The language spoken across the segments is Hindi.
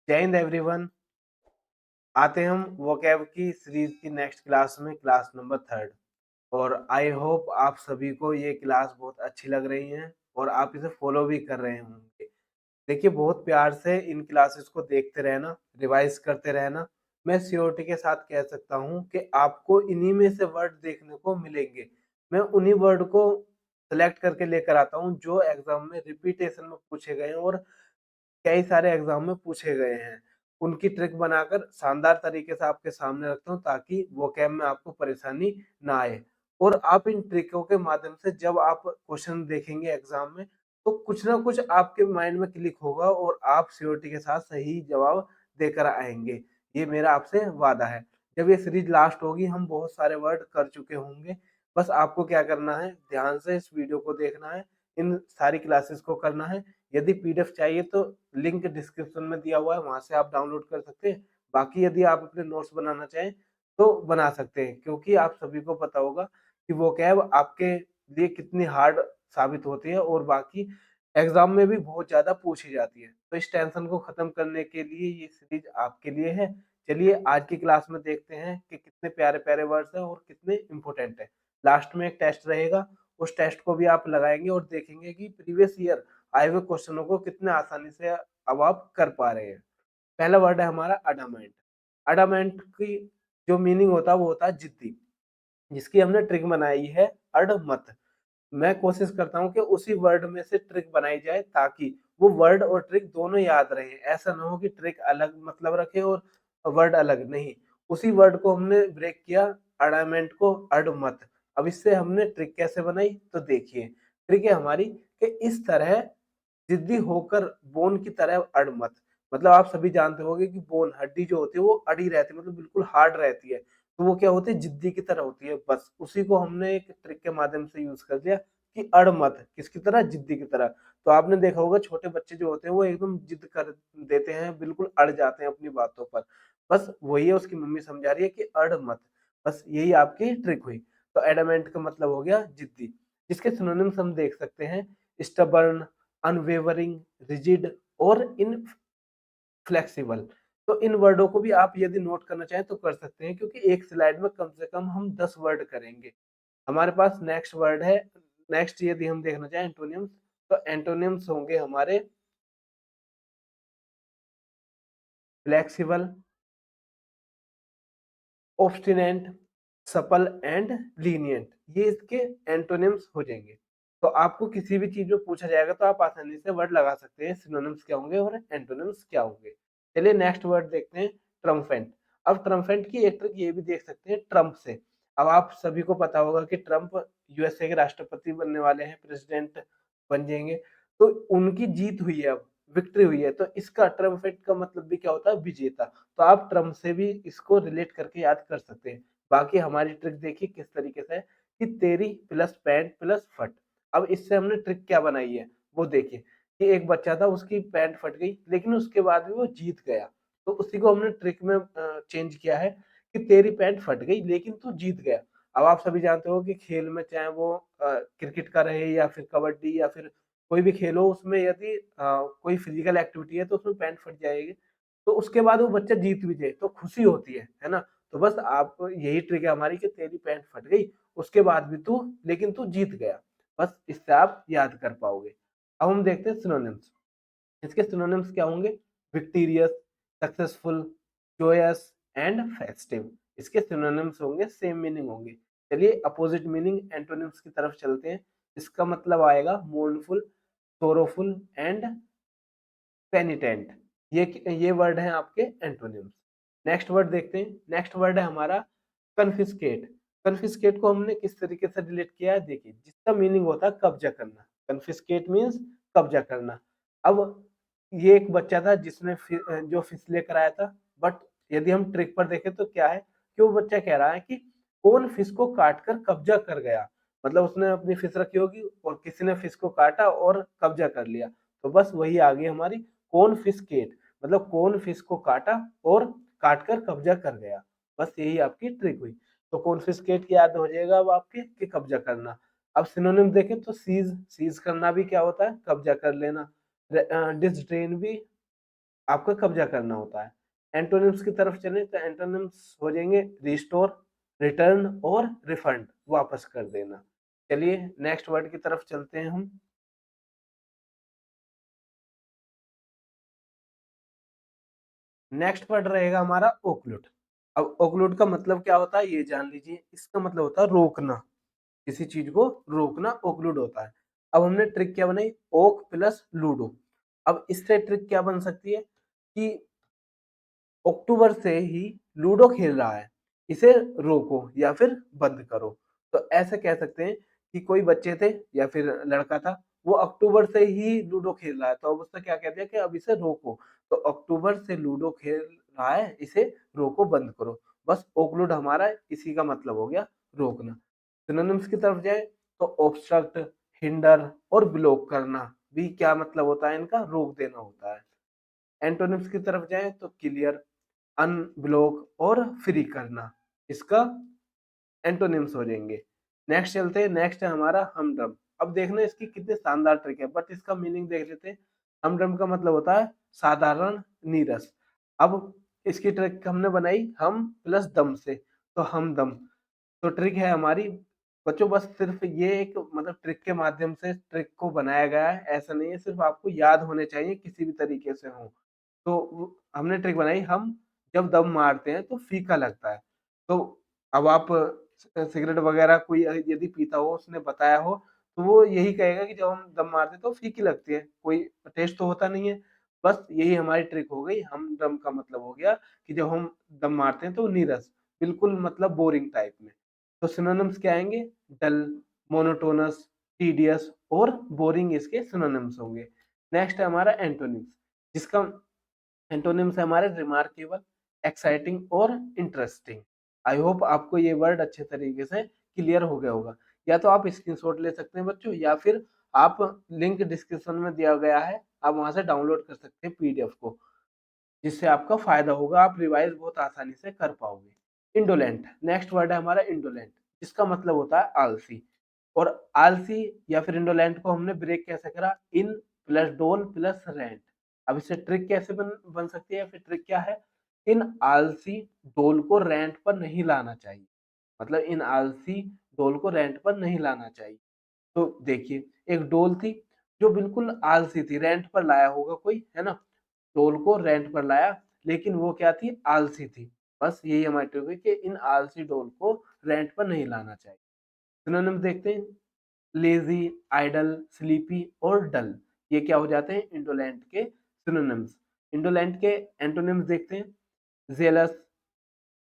जय हिंद एवरीवन। आते हैं हम वोकैब की सीरीज की नेक्स्ट क्लास में, क्लास नंबर 3। और आई होप आप सभी को ये क्लास बहुत अच्छी लग रही है और आप इसे फॉलो भी कर रहे होंगे। देखिए, बहुत प्यार से इन क्लासेस को देखते रहना, रिवाइज करते रहना। मैं श्योरिटी के साथ कह सकता हूँ कि आपको इन्हीं में से वर्ड देखने को मिलेंगे। मैं उन्हीं वर्ड को सेलेक्ट करके लेकर आता हूँ जो एग्जाम में रिपीटेशन में पूछे गए हैं और कई सारे एग्जाम में पूछे गए हैं। उनकी ट्रिक बनाकर शानदार तरीके से आपके सामने रखता हूँ ताकि वोकैब में आपको परेशानी ना आए। और आप इन ट्रिकों के माध्यम से जब आप क्वेश्चन देखेंगे एग्जाम में, तो कुछ ना कुछ आपके माइंड में क्लिक होगा और आप श्योरिटी के साथ सही जवाब देकर आएंगे। ये मेरा आपसे वादा है। जब ये सीरीज लास्ट होगी, हम बहुत सारे वर्ड कर चुके होंगे। बस आपको क्या करना है, ध्यान से इस वीडियो को देखना है, इन सारी क्लासेस को करना है। यदि पीडीएफ चाहिए तो लिंक डिस्क्रिप्शन में दिया हुआ है, वहां से आप डाउनलोड कर सकते हैं। बाकी यदि आप अपने नोट्स बनाना चाहें तो बना सकते हैं, क्योंकि आप सभी को पता होगा कि वोकैब आपके लिए कितनी हार्ड साबित होती है और बाकी एग्जाम में भी बहुत ज्यादा पूछी जाती है। तो इस टेंशन को खत्म करने के लिए ये सीरीज आपके लिए है। चलिए आज की क्लास में देखते हैं कि कितने प्यारे प्यारे वर्ड्स हैं और कितने इंपॉर्टेंट है। लास्ट में एक टेस्ट रहेगा, उस टेस्ट को भी आप लगाएंगे और देखेंगे कि प्रीवियस ईयर आए हुए क्वेश्चनों को कितने आसानी से अब आप कर पा रहे हैं। पहला वर्ड है हमारा अडामेंट। अडामेंट की जो मीनिंग होता है वो होता है जिद्दी, जिसकी हमने ट्रिक बनाई है अड़मत। मैं कोशिश करता हूँ कि उसी वर्ड में से ट्रिक बनाई जाए ताकि वो वर्ड और ट्रिक दोनों याद रहे। ऐसा ना हो कि ट्रिक अलग मतलब रखे और वर्ड अलग नहीं। उसी वर्ड को हमने ब्रेक किया, अड़ामेंट को अड़मत। अब इससे हमने ट्रिक कैसे बनाई तो देखिए। ट्रिक है हमारी कि इस तरह जिद्दी होकर बोन की तरह अड़ मत। मतलब आप सभी जानते होंगे कि बोन हड्डी जो होती है वो अड़ी रहती है, मतलब बिल्कुल हार्ड रहती है। तो वो क्या होती है, जिद्दी की तरह होती है। बस उसी को हमने एक ट्रिक के माध्यम से यूज कर दिया कि अड़ मत, किसकी तरह, जिद्दी की तरह। तो आपने देखा होगा छोटे बच्चे जो होते हैं वो एकदम जिद कर देते हैं, बिल्कुल अड़ जाते हैं अपनी बातों पर। बस वही है, उसकी मम्मी समझा रही है कि अड़ मत। बस यही आपकी ट्रिक हुई। तो एडामेंट का मतलब हो गया जिद्दी। जिसके सिनोनिम्स हम देख सकते हैं, स्टबर्न, अनवेवरिंग, रिजिड और इनफ्लेक्सिबल। तो इन वर्डों को भी आप यदि नोट करना चाहें तो कर सकते हैं, क्योंकि एक स्लाइड में कम से कम हम 10 वर्ड करेंगे। हमारे पास नेक्स्ट वर्ड है। नेक्स्ट यदि हम देखना चाहें एंटोनिम्स, तो एंटोनिम्स होंगे हमारे फ्लेक्सिबल, ऑब्स्टिनेंट, सपल एंड लीनियंट। ये इसके एंटोनिम्स हो जाएंगे। तो आपको किसी भी चीज में पूछा जाएगा तो आप आसानी से वर्ड लगा सकते हैं, सिनोनिम्स क्या होंगे और एंटोनिम्स क्या होंगे। चलिए नेक्स्ट वर्ड देखते हैं, ट्रम्फेंट। अब ट्रम्फेंट की एक ट्रिक ये भी देख सकते हैं, ट्रम्प से। अब आप सभी को पता होगा कि ट्रम्प यूएसए के राष्ट्रपति बनने वाले हैं, प्रेसिडेंट बन जाएंगे। तो उनकी जीत हुई है, अब विक्ट्री हुई है। तो इसका ट्रम्पेट का मतलब भी क्या होता है, विजेता। तो आप ट्रम्प से भी इसको रिलेट करके याद कर सकते हैं। बाकी हमारी ट्रिक देखिए किस तरीके से है कि तेरी प्लस पैंट प्लस फट। अब इससे हमने ट्रिक क्या बनाई है वो देखिए, कि एक बच्चा था, उसकी पैंट फट गई लेकिन उसके बाद भी वो जीत गया। तो उसी को हमने ट्रिक में चेंज किया है कि तेरी पैंट फट गई लेकिन तू जीत गया। अब आप सभी जानते हो कि खेल में, चाहे वो क्रिकेट का रहे या फिर कबड्डी या फिर कोई भी खेल हो, उसमें यदि कोई फिजिकल एक्टिविटी है तो उसमें पैंट फट जाएगी। तो उसके बाद वो बच्चा जीत भी जाए तो खुशी होती है ना। तो बस आप, यही ट्रिक है हमारी कि तेरी पैंट फट गई, उसके बाद भी तू, लेकिन तू जीत गया। बस इससे आप याद कर पाओगे। अब हम देखते हैं सिनोनिम्स। इसके सिनोनिम्स क्या होंगे, विक्टीरियस, सक्सेसफुल, जोयस एंड फेस्टिव। इसके सिनोनिम्स होंगे, सेम मीनिंग होंगे। चलिए अपोजिट मीनिंग एंटोनिम्स की तरफ चलते हैं। इसका मतलब आएगा मोर्नफुल, सोरोफुल एंड पेनिटेंट। ये वर्ड हैं आपके एंटोनिम्स। नेक्स्ट वर्ड देखते हैं। नेक्स्ट वर्ड है हमारा कन्फिस्केट। कन्फिस्केट को हमने किस तरीके से रिलेट किया है, देखिए, जिसका मीनिंग होता है कब्जा करना। कन्फिस्केट मीन्स कब्जा करना। अब ये एक बच्चा था जिसने जो फिश लेकर आया था, बट यदि हम ट्रिक पर देखें तो क्या है कि वो बच्चा कह रहा है कि कौन फिश को काट कर कब्जा कर गया। मतलब उसने अपनी फिश रखी होगी और किसी ने फिश को काटा और कब्जा कर लिया। तो बस वही आ गई हमारी कौन फिश केट, मतलब कौन फिश को काटा और काट कर कब्जा कर गया। बस यही आपकी ट्रिक हुई। तो कौन फिश केट की याद हो जाएगा अब आपके कि कब्जा करना। अब सिनोनिम देखें तो सीज, सीज करना भी क्या होता है, कब्जा कर लेना। डिसड्रेन भी आपका कब्जा करना होता है। एंटोनिम्स की तरफ चलें तो एंटोनिम्स हो जाएंगे रिस्टोर, रिटर्न और रिफंड, वापस कर देना। चलिए नेक्स्ट वर्ड की तरफ चलते हैं हम। नेक्स्ट वर्ड रहेगा हमारा ओक्लूट। अब ओक्लूट का मतलब क्या होता है ये जान लीजिए। इसका मतलब होता है रोकना, किसी चीज को रोकना ओक्लूड होता है। अब हमने ट्रिक क्या बनाई, ओक प्लस लूडो। अब इससे ट्रिक क्या बन सकती है कि अक्टूबर से ही लूडो खेल रहा है, इसे रोको या फिर बंद करो। तो ऐसे कह सकते हैं कि कोई बच्चे थे या फिर लड़का था, वो अक्टूबर से ही लूडो खेल रहा है, तो अब उसने क्या कह दिया कि अब इसे रोको। तो अक्टूबर से लूडो खेल रहा है, इसे रोको बंद करो। बस ओकलूड हमारा इसी का मतलब हो गया, रोकना। सिनोनिम्स की तरफ जाए तो ऑब्स्ट्रक्ट, हिंडर और ब्लॉक करना भी क्या मतलब होता है इनका, रोक देना होता है। एंटोनिम्स की तरफ जाए तो क्लियर, अनब्लॉक और फ्री करना, इसका एंटोनिम्स हो जाएंगे। नेक्स्ट चलते हैं, नेक्स्ट है हमारा हमड्रम। अब देखना इसकी कितनी शानदार ट्रिक है, बट इसका मीनिंग देख लेते हैं। हमड्रम का मतलब होता है साधारण नीरस। अब इसकी ट्रिक हमने बनाई हम प्लस दम से, तो हमदम। तो ट्रिक है हमारी बच्चों, बस सिर्फ ये एक मतलब ट्रिक के माध्यम से ट्रिक को बनाया गया है, ऐसा नहीं है, सिर्फ आपको याद होने चाहिए किसी भी तरीके से हो। तो हमने ट्रिक बनाई, हम जब दम मारते हैं तो फीका लगता है। तो अब आप सिगरेट वगैरह कोई यदि पीता हो, उसने बताया हो, तो वो यही कहेगा कि जब हम दम मारते हैं तो फीकी लगती है, कोई टेस्ट तो होता नहीं है। बस यही हमारी ट्रिक हो गई। हम दम का मतलब हो गया कि जब हम दम मारते हैं तो नीरस, बिल्कुल मतलब बोरिंग टाइप में। तो सिनोनिम्स क्या आएंगे, डल, मोनोटोनस, टीडियस और बोरिंग इसके सिनोनिम्स होंगे। नेक्स्ट है हमारा एंटोनिम्स, जिसका एंटोनिम्स है हमारे रिमार्केबल, एक्साइटिंग और इंटरेस्टिंग। आई होप आपको ये वर्ड अच्छे तरीके से क्लियर हो गया होगा। या तो आप स्क्रीनशॉट ले सकते हैं बच्चों, या फिर आप लिंक डिस्क्रिप्शन में दिया गया है, आप वहां से डाउनलोड कर सकते हैं पीडीएफ को, जिससे आपका फायदा होगा, आप रिवाइज बहुत आसानी से कर पाओगे। इंडोलेंट, नेक्स्ट वर्ड है हमारा इंडोलेंट, इसका मतलब होता है आलसी। और आलसी या फिर इंडोलेंट को हमने ब्रेक कैसे करा, इन प्लस डोल प्लस रेंट। अब इससे ट्रिक कैसे बन सकती है, फिर ट्रिक क्या है, इन आलसी डोल को रेंट पर नहीं लाना चाहिए। मतलब इन आलसी डोल को रेंट पर नहीं लाना चाहिए। तो देखिए, एक डोल थी जो बिल्कुल आलसी थी, रेंट पर लाया होगा कोई, है ना, डोल को रेंट पर लाया, लेकिन वो क्या थी, आलसी थी। बस यही हमारी ट्रिक है कि इन आलसी डोल को रेंट पर नहीं लाना चाहिए। सिनोनिम देखते हैं, लेजी, आइडल, स्लीपी और डल, ये क्या हो जाते हैं, इंडोलेंट के सिनोनिम्स। इंडोलेंट के एंटोनिम्स देखते हैं, जेलस,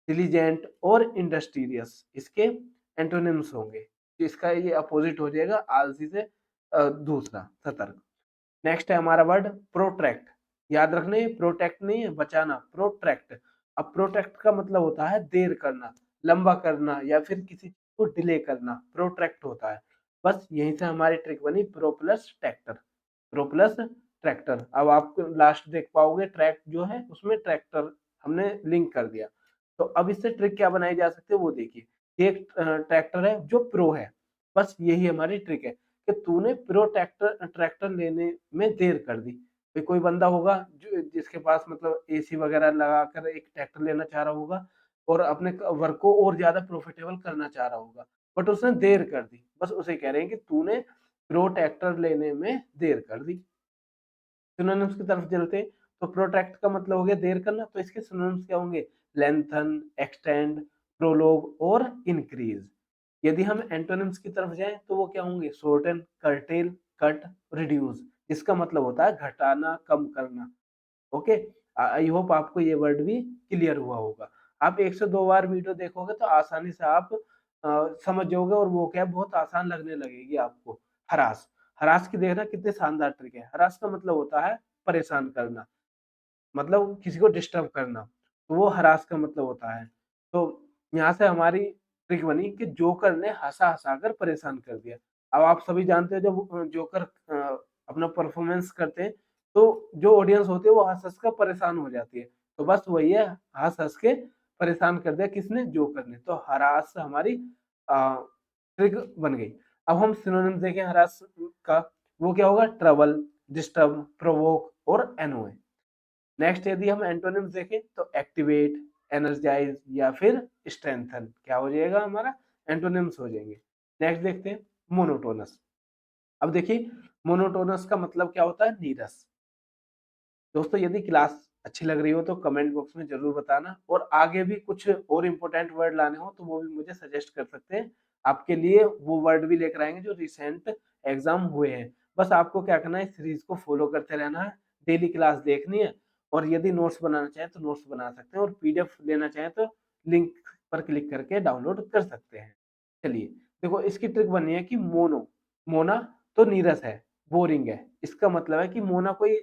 डिलीजेंट और इंडस्ट्रियस, इसके एंटोनिम्स होंगे। तो इसका ये अपोजिट हो जाएगा आलसी से दूसरा, सतर्क। नेक्स्ट है हमारा वर्ड प्रोट्रैक्ट। याद रखने, प्रोटेक्ट नहीं है बचाना, प्रोट्रैक्ट। अब प्रोटेक्ट का मतलब होता है देर करना, लंबा करना या फिर किसी चीज को डिले करना, प्रोट्रैक्ट होता है। बस यहीं से हमारी ट्रिक बनी, pro plus tractor, pro plus tractor. अब आप लास्ट देख पाओगे, ट्रैक जो है उसमें ट्रैक्टर हमने लिंक कर दिया। तो अब इससे ट्रिक क्या बनाई जा सकती है वो देखिए। एक ट्रैक्टर है जो प्रो है, बस यही हमारी ट्रिक है कि तूने प्रो ट्रैक्टर ट्रैक्टर लेने में देर कर दी। कोई बंदा होगा जो जिसके पास मतलब एसी वगैरह लगाकर एक ट्रैक्टर लेना चाह रहा होगा और अपने वर्क को और ज्यादा प्रॉफिटेबल करना चाह रहा होगा, बट उसने देर कर दी। बस उसे कह रहे हैं कि तूने प्रो ट्रैक्टर लेने में देर कर दी। सिनोनिम्स की तरफ चलते हैं, तो प्रोट्रैक्ट का मतलब हो गया देर करना, तो इसके सिनोनिम्स क्या होंगे, लेंथन, एक्सटेंड, प्रोलोग और इंक्रीज। यदि हम एंटोनिम्स की तरफ जाएं तो वो क्या होंगे, शॉर्टन, कर्टेल, कट, रिड्यूस, इसका मतलब होता है घटाना, कम करना। ओके, आई होप आपको ये वर्ड भी क्लियर हुआ होगा। आप एक से दो बार वीडियो देखोगे तो आसानी से आप समझ जाओगे, और वो क्या बहुत आसान लगने लगेगी आपको। हरास, हरास की देखना कितने शानदार ट्रिक है। हरास का मतलब होता है परेशान करना, मतलब किसी को डिस्टर्ब करना, तो वो हरास का मतलब होता है। तो यहाँ से हमारी ट्रिक बनी कि जोकर ने हंसा हंसा कर परेशान कर दिया। अब आप सभी जानते हो जब जोकर अपना परफॉर्मेंस करते हैं तो जो ऑडियंस होती है वो हंस हंस कर परेशान हो जाती है। तो बस वही है, हंस हंस के परेशान कर दिया किसने, जोकर ने। तो हरास हमारी ट्रिक बन गई। अब हम सिनोनिम देखें हरास का, वो क्या होगा, ट्रबल, डिस्टर्ब, प्रोवोक और एनोय। नेक्स्ट यदि हम एंटोनिम्स देखें तो एक्टिवेट, एनर्जाइज या फिर स्ट्रेंथन क्या हो जाएगा हमारा, एंटोनिम्स हो जाएंगे। नेक्स्ट देखते हैं मोनोटोनस। अब देखिए मोनोटोनस का मतलब क्या होता है, नीरस। दोस्तों यदि क्लास अच्छी लग रही हो तो कमेंट बॉक्स में जरूर बताना, और आगे भी कुछ और इम्पोर्टेंट वर्ड लाने हो तो वो भी मुझे सजेस्ट कर सकते हैं। आपके लिए वो वर्ड भी लेकर आएंगे जो रिसेंट एग्जाम हुए हैं। बस आपको क्या करना है, सीरीज को फॉलो करते रहना है, डेली क्लास देखनी है, और यदि नोट्स बनाना चाहें तो नोट्स बना सकते हैं, और पीडीएफ लेना चाहें तो लिंक पर क्लिक करके डाउनलोड कर सकते हैं। चलिए देखो इसकी ट्रिक बनी है कि मोना तो नीरस है, बोरिंग है। इसका मतलब है कि मोना कोई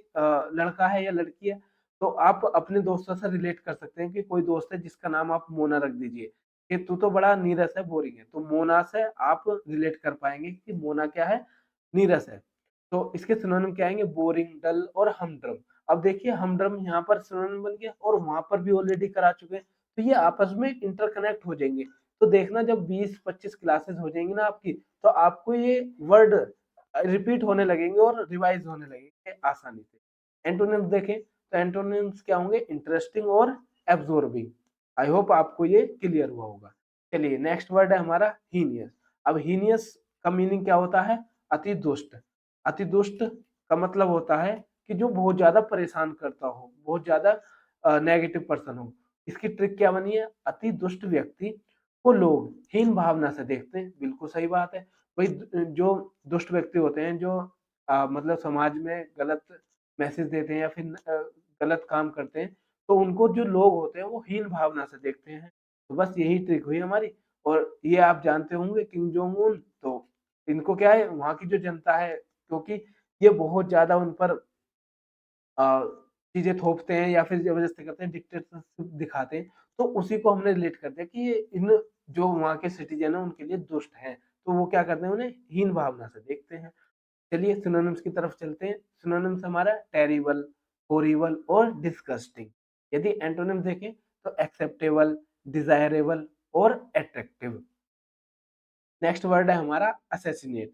लड़का है या लड़की है, तो आप अपने दोस्तों से रिलेट कर सकते हैं कि कोई दोस्त है जिसका नाम आप मोना रख दीजिए कि तू तो बड़ा नीरस है, बोरिंग है, तो मोना से आप रिलेट कर पाएंगे कि मोना क्या है, नीरस है। तो इसके सिनोनिम क्या आएंगे, बोरिंग, डल और हमड्रम। अब देखिए हमड्रम यहाँ पर सिनोनिम बन गया और वहां पर भी ऑलरेडी करा चुके हैं, तो ये आपस में इंटरकनेक्ट हो जाएंगे। तो देखना जब 20-25 क्लासेस हो जाएंगी ना आपकी, तो आपको ये वर्ड रिपीट होने लगेंगे और रिवाइज होने लगेंगे आसानी से। एंटोनिम्स देखें तो एंटोनिम्स क्या होंगे, इंटरेस्टिंग और एब्जॉर्बिंग। आई होप आपको ये क्लियर हुआ होगा। चलिए नेक्स्ट वर्ड है हमारा हीनियस। अब हीनियस का मीनिंग क्या होता है, अति दुष्ट। अति दुष्ट का मतलब होता है कि जो बहुत ज्यादा परेशान करता हो, बहुत ज्यादा नेगेटिव पर्सन हो। इसकी ट्रिक क्या बनी है, अति दुष्ट व्यक्ति को लोग हीन भावना से देखते हैं, बिल्कुल सही बात है। वही जो दुष्ट व्यक्ति होते हैं जो मतलब समाज में गलत मैसेज देते हैं या फिर गलत काम करते हैं, तो उनको जो लोग होते हैं वो हीन भावना से देखते हैं। तो बस यही ट्रिक हुई हमारी। और ये आप जानते होंगे किम जोंग उन, तो इनको क्या है, वहां की जो जनता है, क्योंकि ये बहुत ज्यादा उन पर चीजें थोपते हैं या फिर जबरदस्ती करते हैं, डिक्टेटरशिप दिखाते हैं, तो उसी को हमने रिलेट कर दिया कि ये इन जो वहाँ के सिटीजन है उनके लिए दुष्ट हैं, तो वो क्या करते हैं, उन्हें हीन भावना से देखते हैं। चलिए सिनोनिम्स की तरफ चलते हैं। सिनोनिम्स हमारा टेरिबल, हॉरिबल और डिस्गस्टिंग। यदि एंटोनिम्स देखें तो एक्सेप्टेबल, डिजायरेबल और अट्रैक्टिव। नेक्स्ट वर्ड है हमारा असैसिनेट।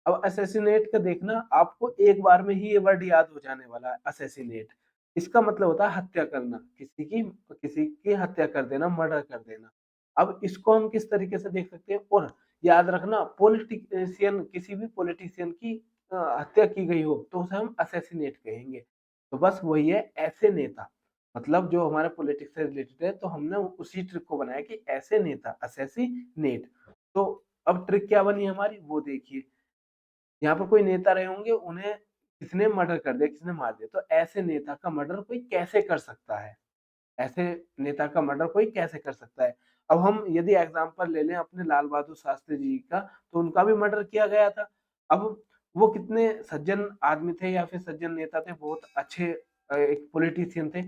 अब असैसिनेट का देखना आपको एक बार में ही ये वर्ड याद हो जाने वाला है, असैसिनेट। इसका मतलब होता है हत्या करना, किसी की हत्या कर देना, मर्डर कर देना। अब इसको हम किस तरीके से देख सकते हैं, और याद रखना पॉलिटिशियन, किसी भी पॉलिटिशियन की हत्या की गई हो तो उसे हम असैसिनेट कहेंगे। तो बस वही है ऐसे नेता, मतलब जो हमारे पॉलिटिक्स से रिलेटेड है, तो हमने उसी ट्रिक को बनाया कि ऐसे नेता, असैसिनेट। तो अब ट्रिक क्या बनी हमारी वो देखिए, यहाँ पर कोई नेता रहे होंगे, उन्हें किसने मर्डर कर दिया, किसने मार दिया, तो ऐसे नेता का मर्डर कोई कैसे कर सकता है, ऐसे नेता का मर्डर कोई कैसे कर सकता है। अब हम यदि एग्जांपल ले लें अपने लाल बहादुर शास्त्री जी का, तो उनका भी मर्डर किया गया था। अब वो कितने सज्जन आदमी थे या फिर सज्जन नेता थे, बहुत अच्छे एक पॉलिटिशियन थे।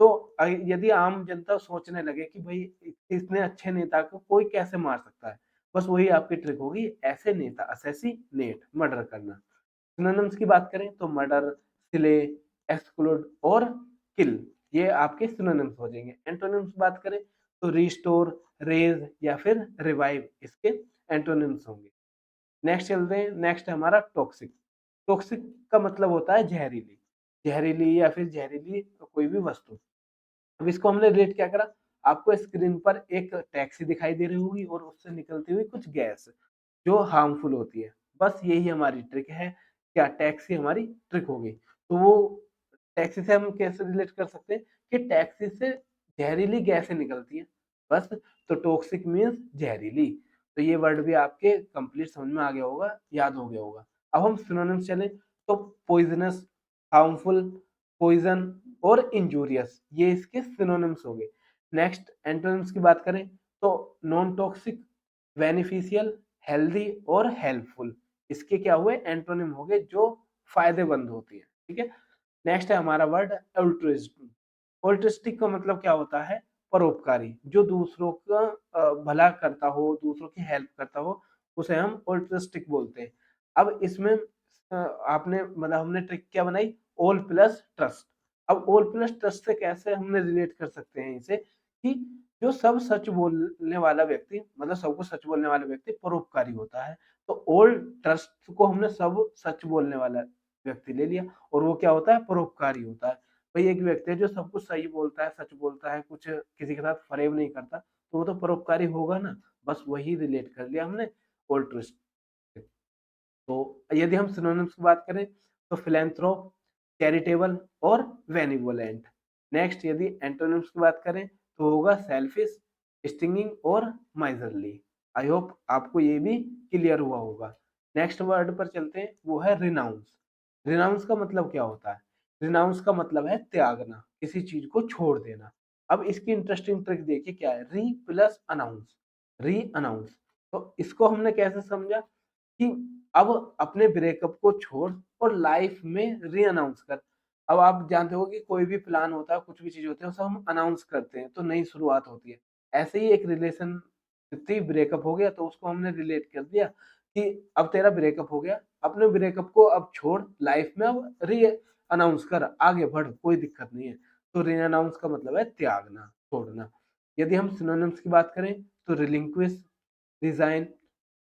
तो यदि आम जनता सोचने लगे कि भाई इतने अच्छे नेता को कोई कैसे मार सकता है, बस वही आपकी ट्रिक होगी, ऐसे नेता, असैसिनेट, मर्डर करना। सिनोनिम्स की बात करें तो मर्डर, स्ले, एक्सक्लूड और किल, ये आपके सिनोनिम्स हो जाएंगे। एंटोनिम्स बात करें तो रिस्टोर, रेज या फिर रिवाइव, इसके एंटोनिम्स होंगे। नेक्स्ट चलते हैं, नेक्स्ट है हमारा टॉक्सिक। टॉक्सिक का मतलब होता है जहरीली, जहरीली या फिर जहरीली कोई भी वस्तु। अब इसको हमने रिलेट क्या करा, आपको स्क्रीन पर एक टैक्सी दिखाई दे रही होगी और उससे निकलती हुई कुछ गैस जो हार्मफुल होती है, बस यही हमारी ट्रिक है। क्या, टैक्सी हमारी ट्रिक हो गई। तो वो टैक्सी से हम कैसे रिलेट कर सकते हैं कि टैक्सी से जहरीली गैसें निकलती हैं, बस। तो टॉक्सिक मीन्स जहरीली। तो ये वर्ड भी आपके कंप्लीट समझ में आ गया होगा, याद हो गया होगा। अब हम सिनोनिम्स चले तो पॉइजनस, हार्मफुल, पॉइजन और इंजूरियस, ये इसके सिनोनिम्स हो गए। नेक्स्ट एंटोनिम्स की बात करें तो नॉन टॉक्सिक, बेनिफिशियल, हेल्दी और हेल्पफुल, इसके क्या हुए, एंटोनिम हो गए जो फायदेमंद होती है, ठीक है। नेक्स्ट है हमारा वर्ड अल्ट्रुइस्टिक। अल्ट्रुइस्टिक का मतलब क्या होता है, परोपकारी, जो दूसरों का भला करता हो, दूसरों की हेल्प करता हो, उसे हम अल्ट्रुइस्टिक बोलते हैं। अब इसमें आपने मतलब हमने ट्रिक क्या बनाई, ऑल प्लस ट्रस्ट। अब ऑल प्लस ट्रस्ट से कैसे हमने रिलेट कर सकते हैं इसे, कि जो सब सच बोलने वाला व्यक्ति, मतलब सबको सच बोलने वाला व्यक्ति परोपकारी होता है। तो ऑल ट्रस्ट को हमने सब सच बोलने वाला व्यक्ति ले लिया, और वो क्या होता है, परोपकारी होता है। कोई एक व्यक्ति है जो सब कुछ सही बोलता है, सच बोलता है, कुछ किसी के साथ फरेब नहीं करता, तो वो तो परोपकारी होगा ना। बस वही रिलेट कर लिया हमने ऑल्ट्रिस्ट। तो यदि हम सिनोनिम्स की बात करें तो फिलैंथ्रोप, चैरिटेबल और बेनिवोलेंट। नेक्स्ट यदि एंटोनिम्स की बात करें तो होगा सेल्फिश, स्टिंगिंग और माइजरली। आई होप आपको ये भी क्लियर हुआ होगा। नेक्स्ट वर्ड पर चलते हैं, वो है रिनाउंस। रिनाउंस का मतलब क्या होता है? रिनाउंस का मतलब है त्यागना, किसी चीज को छोड़ देना। अब इसकी इंटरेस्टिंग ट्रिक देखिए क्या है, री प्लस अनाउंस, री अनाउंस। तो इसको हमने कैसे समझा कि अब अपने ब्रेकअप को छोड़ और लाइफ में री अनाउंस कर। अब आप जानते हो कि कोई भी प्लान होता है, कुछ भी चीज होती है, उसे हम अनाउंस करते हैं तो नई शुरुआत होती है। ऐसे ही एक रिलेशन थी, ब्रेकअप हो गया तो उसको हमने रिलेट कर दिया कि अब तेरा ब्रेकअप हो गया, अपने ब्रेकअप को अब छोड़, लाइफ में अब री अनाउंस कर, आगे बढ़, कोई दिक्कत नहीं है। तो री अनाउंस का मतलब है त्यागना, छोड़ना। यदि हम सिनोनिम्स की बात करें तो रिलिंक्विश, रिजाइन,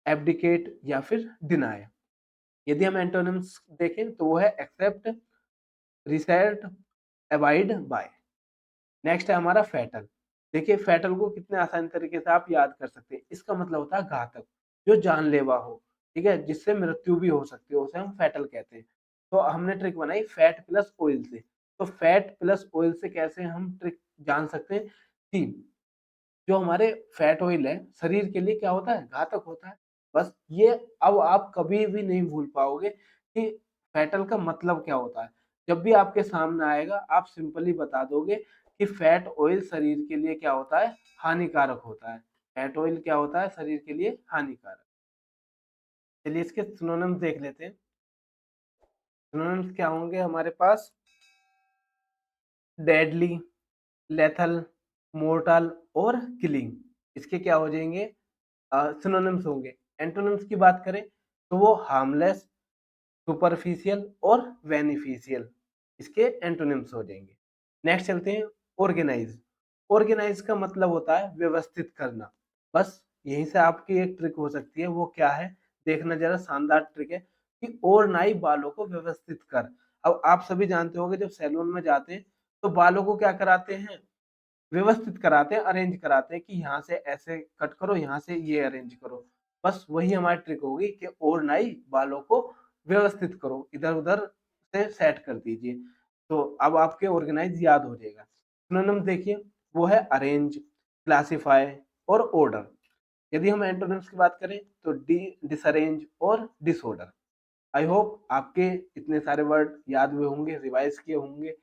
एब्डिकेट या फिर डिनाय। यदि हम एंटोनिम्स देखें तो वो है accept, reset, avoid, bye. Next है हमारा फैटल। देखिए फैटल को कितने आसान तरीके से आप याद कर सकते हैं। इसका मतलब होता है घातक, जो जानलेवा हो, ठीक है, जिससे मृत्यु भी हो सकती है, उसे हम फैटल कहते हैं। तो हमने ट्रिक बनाई फैट प्लस ऑयल से। तो फैट प्लस ऑयल से कैसे हम ट्रिक जान सकते हैं कि जो हमारे फैट ऑयल है शरीर के लिए क्या होता है, घातक होता है। बस ये अब आप कभी भी नहीं भूल पाओगे कि फैटल का मतलब क्या होता है। जब भी आपके सामने आएगा आप सिंपली बता दोगे कि फैट ऑयल शरीर के लिए क्या होता है, हानिकारक होता है। फैट ऑयल क्या होता है, शरीर के लिए हानिकारक। चलिए इसके सिनोनिम्स देख लेते हैं। सिनोनिम्स क्या होंगे हमारे पास, डेडली, लेथल, मोर्टल और किलिंग। इसके क्या हो जाएंगे, सिनोनिम्स होंगे। एंटोनिम्स की बात करें तो वो हार्मलेस, सुपरफिशियल और बेनिफिशियल, इसके एंटोनिम्स हो जाएंगे। नेक्स्ट चलते हैं, ऑर्गेनाइज। ऑर्गेनाइज का मतलब होता है व्यवस्थित करना। बस यहीं से आपकी एक ट्रिक हो सकती है, वो क्या है, देखना जरा, शानदार ट्रिक है कि और नाई बालों को व्यवस्थित कर। अब आप सभी जानते होंगे जब सैलून में जाते हैं तो बालों को क्या कराते हैं, व्यवस्थित कराते हैं, अरेंज कराते हैं कि यहाँ से ऐसे कट करो, यहाँ से ये अरेंज करो। बस वही हमारी ट्रिक होगी कि और नाई बालों को व्यवस्थित करो, इधर उधर से सेट कर दीजिए। तो अब आपके ऑर्गेनाइज याद हो जाएगा। सिनोनिम्स देखिए, वो है अरेंज, क्लासिफाई और ऑर्डर। यदि हम एंटोनिम्स की बात करें तो डिसअरेंज और डिसऑर्डर। आई होप आपके इतने सारे वर्ड याद हुए होंगे, रिवाइज किए होंगे।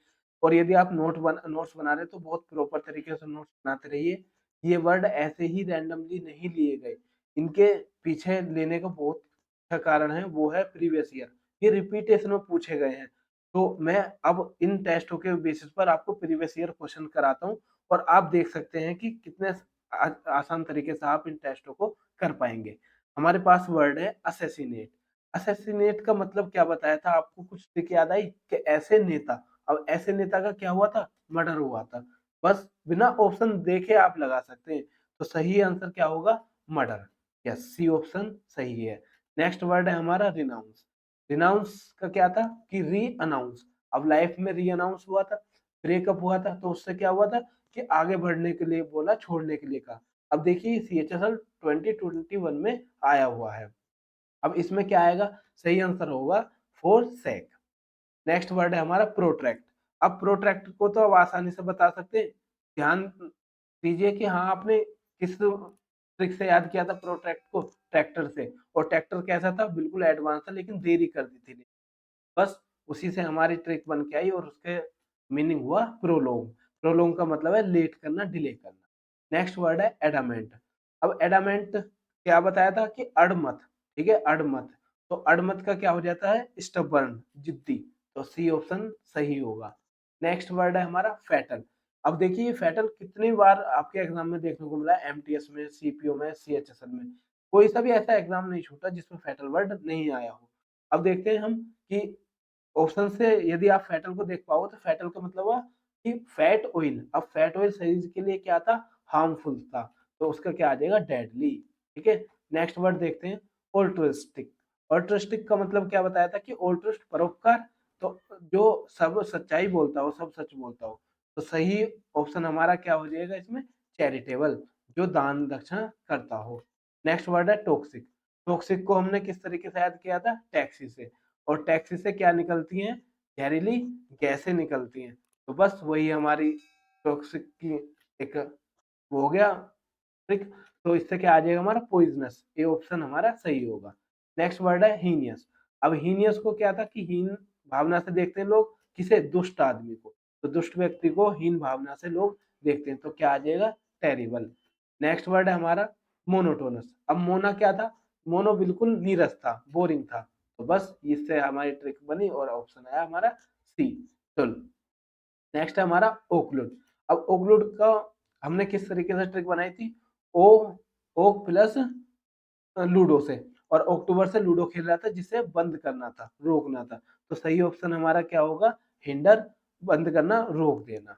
और यदि आप नोट्स बना रहे हैं तो बहुत प्रॉपर तरीके से नोट्स बनाते रहिए। ये वर्ड ऐसे ही रैंडमली नहीं लिए गए, इनके पीछे लेने का बहुत अच्छा कारण है, वो है प्रीवियस ईयर। ये रिपीटेशन में पूछे गए हैं। तो मैं अब इन टेस्टों के बेसिस पर आपको प्रीवियस ईयर क्वेश्चन कराता हूँ और आप देख सकते हैं कि कितने आसान तरीके से आप इन टेस्टों को कर पाएंगे। हमारे पास वर्ड है असैसिनेट। असैसिनेट का मतलब क्या बताया था आपको, कुछ ट्रिक याद आई कि ऐसे नेता, अब ऐसे नेता का क्या हुआ था, मर्डर हुआ था। बस बिना ऑप्शन देखे आप लगा सकते हैं। तो सही आंसर क्या होगा, मर्डर। यस, सी ऑप्शन सही है। नेक्स्ट वर्ड है हमारा रिनाउंस। रिनाउंस का क्या था कि री अनाउंस। अब लाइफ में री अनाउंस हुआ था, ब्रेकअप हुआ था, तो उससे क्या हुआ था कि आगे बढ़ने के लिए बोला, छोड़ने के लिए कहा। अब देखिए CHSL 2021 में आया हुआ है। अब इसमें क्या आएगा, सही आंसर होगा फोर सेक। नेक्स्ट वर्ड है हमारा प्रोट्रैक्ट। अब प्रोट्रैक्ट को तो अब आसानी से बता सकते हैं। ध्यान दीजिए कि हाँ आपने किस ट्रिक से याद किया था प्रोट्रैक्ट को, ट्रैक्टर से। और ट्रैक्टर कैसा था, बिल्कुल एडवांस था लेकिन देरी कर दी थी। बस उसी से हमारी ट्रिक बन के आई और उसके मीनिंग हुआ प्रोलोंग। प्रोलोंग का मतलब है लेट करना, डिले करना। नेक्स्ट वर्ड है एडामेंट। अब एडामेंट क्या बताया था कि अड़मत, ठीक है, अड़मत। तो अड़मत का क्या हो जाता है, स्टबर्न, जिद्दी। तो सी ऑप्शन सही होगा। नेक्स्ट वर्ड है हमारा फैटल। अब देखिए ये फैटल कितनी बार आपके एग्जाम में देखने को मिला है, MTS में, CPO में, CHSL में। कोई सा भी ऐसा एग्जाम नहीं छूटा जिसमें फैटल वर्ड नहीं आया हो। अब देखते हैं हम कि ऑप्शन से यदि आप फैटल को देख पाओ तो फैटल का मतलब हुआ कि फैट ऑयल। अब फैट ऑयल शरीर के लिए क्या था, हार्मफुल था। तो उसका क्या आ जाएगा, डेडली। ठीक है। नेक्स्ट वर्ड देखते हैं, ऑल्ट्रिस्टिक। ऑल्ट्रिस्टिक का मतलब क्या बताया था कि ऑल्ट्रिस्ट परोपकार। तो जो सब सच्चाई बोलता हो, सब सच बोलता हो, तो सही ऑप्शन हमारा क्या हो जाएगा इसमें, चैरिटेबल, जो दान दक्षिणा करता हो। नेक्स्ट वर्ड है टॉक्सिक। टॉक्सिक को हमने किस तरीके से याद किया था, टैक्सी से, और टैक्सी से क्या निकलती हैं, जहरीली गैसें निकलती हैं। तो बस वही हमारी टॉक्सिक की एक वो हो गया ट्रिक। तो इससे क्या आ जाएगा हमारा, पॉइजनस, ये ऑप्शन हमारा सही होगा। नेक्स्ट वर्ड है हीनियस। अब हीनियस को क्या था कि हीन भावना से देखते हैं लोग किसे, दुष्ट आदमी को, तो दुष्ट व्यक्ति को हीन भावना से लोग देखते हैं, तो क्या आ जाएगा, टेरिबल। नेक्स्ट वर्ड है हमारा मोनोटोनस। अब मोना क्या था, मोनो बिल्कुल नीरस था, बोरिंग था, तो बस इससे हमारी ट्रिक बनी और ऑप्शन आया हमारा सी, टुल। नेक्स्ट है हमारा ओकलुड। अब ओकलुड का हमने किस तरीके से ट्रिक बनाई थी, ओ ओक प्लस लूडो से, और अक्टूबर से लूडो खेल रहा था जिसे बंद करना था, रोकना था, तो सही ऑप्शन हमारा क्या होगा, हिंडर, बंद करना, रोक देना।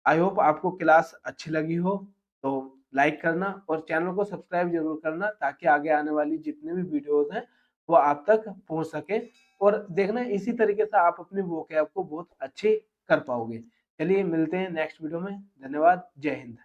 आई होप आपको क्लास अच्छी लगी हो, तो लाइक करना और चैनल को सब्सक्राइब जरूर करना, ताकि आगे आने वाली जितने भी वीडियोस हैं वो आप तक पहुंच सके, और देखना इसी तरीके से आप अपनी वोकैब को बहुत अच्छे कर पाओगे। चलिए मिलते हैं नेक्स्ट वीडियो में, धन्यवाद, जय हिंद।